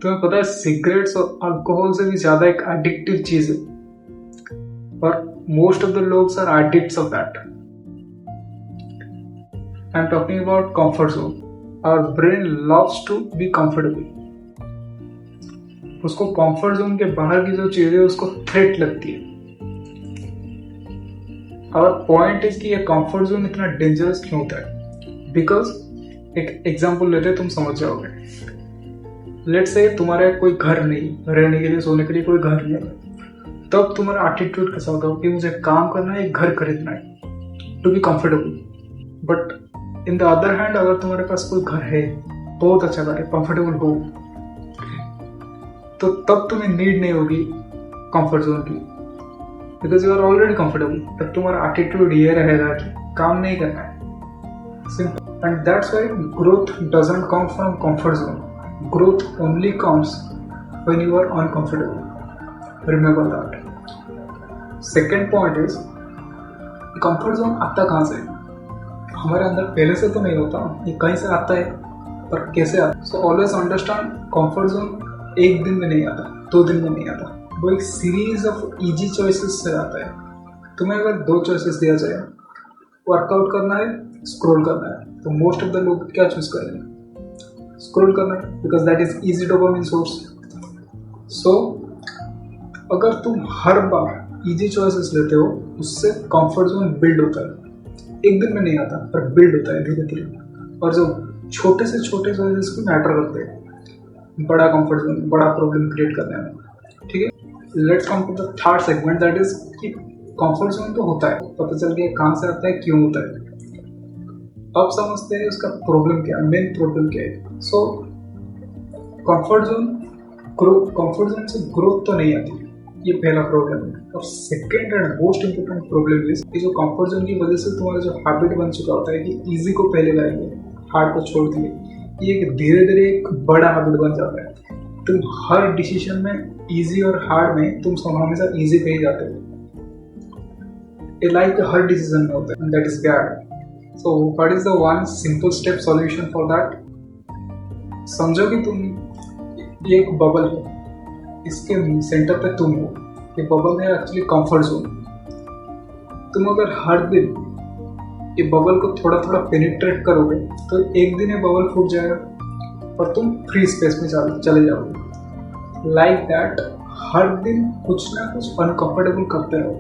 तुम्हें पता है सिगरेट्स और अल्कोहल से भी ज्यादा एक एडिक्टिव चीज है और मोस्ट ऑफ द लोग are addicts of that. I am talking about comfort zone. Our brain loves to be comfortable. उसको कंफर्ट जोन के बाहर की जो चीजें उसको थ्रेट लगती है. आवर पॉइंट इज कि ये कंफर्ट जोन इतना डेंजरस क्यों होता है. बिकॉज एक एग्जांपल लेते तुम समझ जाओगे. लेट्स से तुम्हारा कोई घर नहीं, रहने के लिए सोने के लिए कोई घर नहीं है, तब तुम्हारा एटीट्यूड कैसा होगा कि मुझे काम करना है, एक घर खरीदना है to be comfortable. But in the other hand अगर तुम्हारे पास कोई घर है, बहुत अच्छा घर है, कंफर्टेबल हो, तो तब तुम्हें नीड नहीं होगी कंफर्ट जोन की. Because you are already comfortable. तब तुम्हारा एटीट्यूड ये रहेगा कि काम नहीं करना है. Simple. And that's why growth doesn't come from comfort zone. Growth only comes when you are uncomfortable. Remember that. Second point is comfort zone आता कहाँ से? हमारे अंदर पहले से तो नहीं होता, ये कहीं से आता है, पर कैसे आता है? So always understand comfort zone एक दिन में नहीं आता, 2 दिन में नहीं आता, वो एक सीरीज ऑफ इजी चॉइसेस से आता है. तुम्हें अगर 2 चॉइसेस दिया जाए, वर्कआउट करना है, स्क्रॉल करना है, तो मोस्ट ऑफ द लोग क्या चूज करेंगे? स्क्रॉल करना है, because that is easy dopamine source. So अगर तुम हर बार इजी चॉइसेस लेते हो, उससे कंफर्ट जोन बिल्ड होता है. एक दिन में नहीं आता, पर बिल्ड होता है धीरे धीरे. और जो छोटे से छोटे चॉइसेस को मैटर करते हैं बड़ा कंफर्ट जोन, बड़ा प्रॉब्लम क्रिएट करने में. ठीक है, let's come to the third segment, that is कि कंफर्ट जोन तो होता है, पता चल गया कहाँ से आता है, क्यों होता है. अब समझते हैं उसका प्रॉब्लम क्या है, मेन प्रॉब्लम क्या है. सो कंफर्ट जोन से ग्रोथ तो नहीं आती, ये पहला प्रॉब्लम है. और second and most important problem is कि जो कंफर्ट जोन की वजह से तुम्हारा जो हैबिट बन चुका होता है कि इजी को पहले करेंगे, हार्ड को छोड़ दिए, ये धीरे धीरे एक बड़ा हैबिट बन जाता है. तुम हर डिसीजन में इजी और हार्ड में तुम हमेशा इजी पे ही जाते हो. ये लाइफ के हर डिसीजन में होता है, and that is bad. So what is the one simple step solution for that? समझो कि तुम ये एक बबल है, इसके सेंटर पे तुम हो. ये बबल है एक्चुअली कंफर्ट जोन. तुम अगर हर दिन ये बबल को थोड़ा थोड़ा पेनिट्रेट करोगे तो एक दिन ये बबल फूट जाएगा और तुम फ्री स्पेस में चले जाओगे. लाइक दैट हर दिन कुछ ना कुछ अनकंफर्टेबल करते रहो.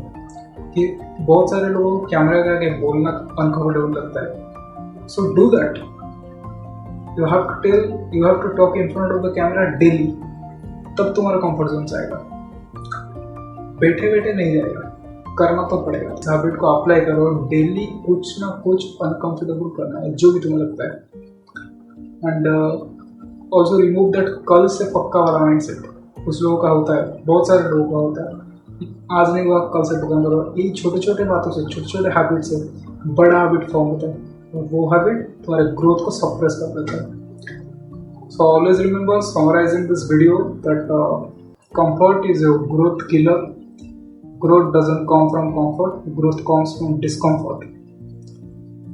कि बहुत सारे लोगों को कैमरा के आगे बोलना अनकंफर्टेबल लगता है. So do that. You have to talk in front of the camera daily. तब तुम्हारा कंफर्ट जोन जाएगा. बैठे बैठे नहीं जाएगा, करना तो पड़ेगा. इस हैबिट को अप्लाई करो. डेली कुछ ना कुछ अनकंफर्टेबल करना है, जो भी तुम्हें लगता है. एंड ऑल्सो रिमूव दैट कल से पक्का वाला माइंडसेट. कुछ लोगों का होता है, बहुत सारे लोगों का होता है, आज नहीं हुआ कल से पकड़ करो. ये छोटे छोटे बातों से, छोटे छोटे हैबिट से बड़ा हैबिट फॉर्म होता है, और वो हैबिट तुम्हारे ग्रोथ को सप्रेस कर देता है. So always remember, summarizing this video, that comfort is a growth killer. Growth doesn't come from comfort, growth comes from discomfort.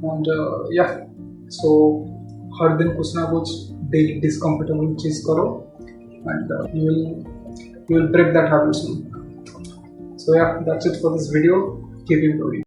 And या सो हर दिन कुछ ना कुछ डेली डिस्कम्फर्टेबल चीज करो, and you will break that habit soon. So yeah, that's it for this video. Keep improving.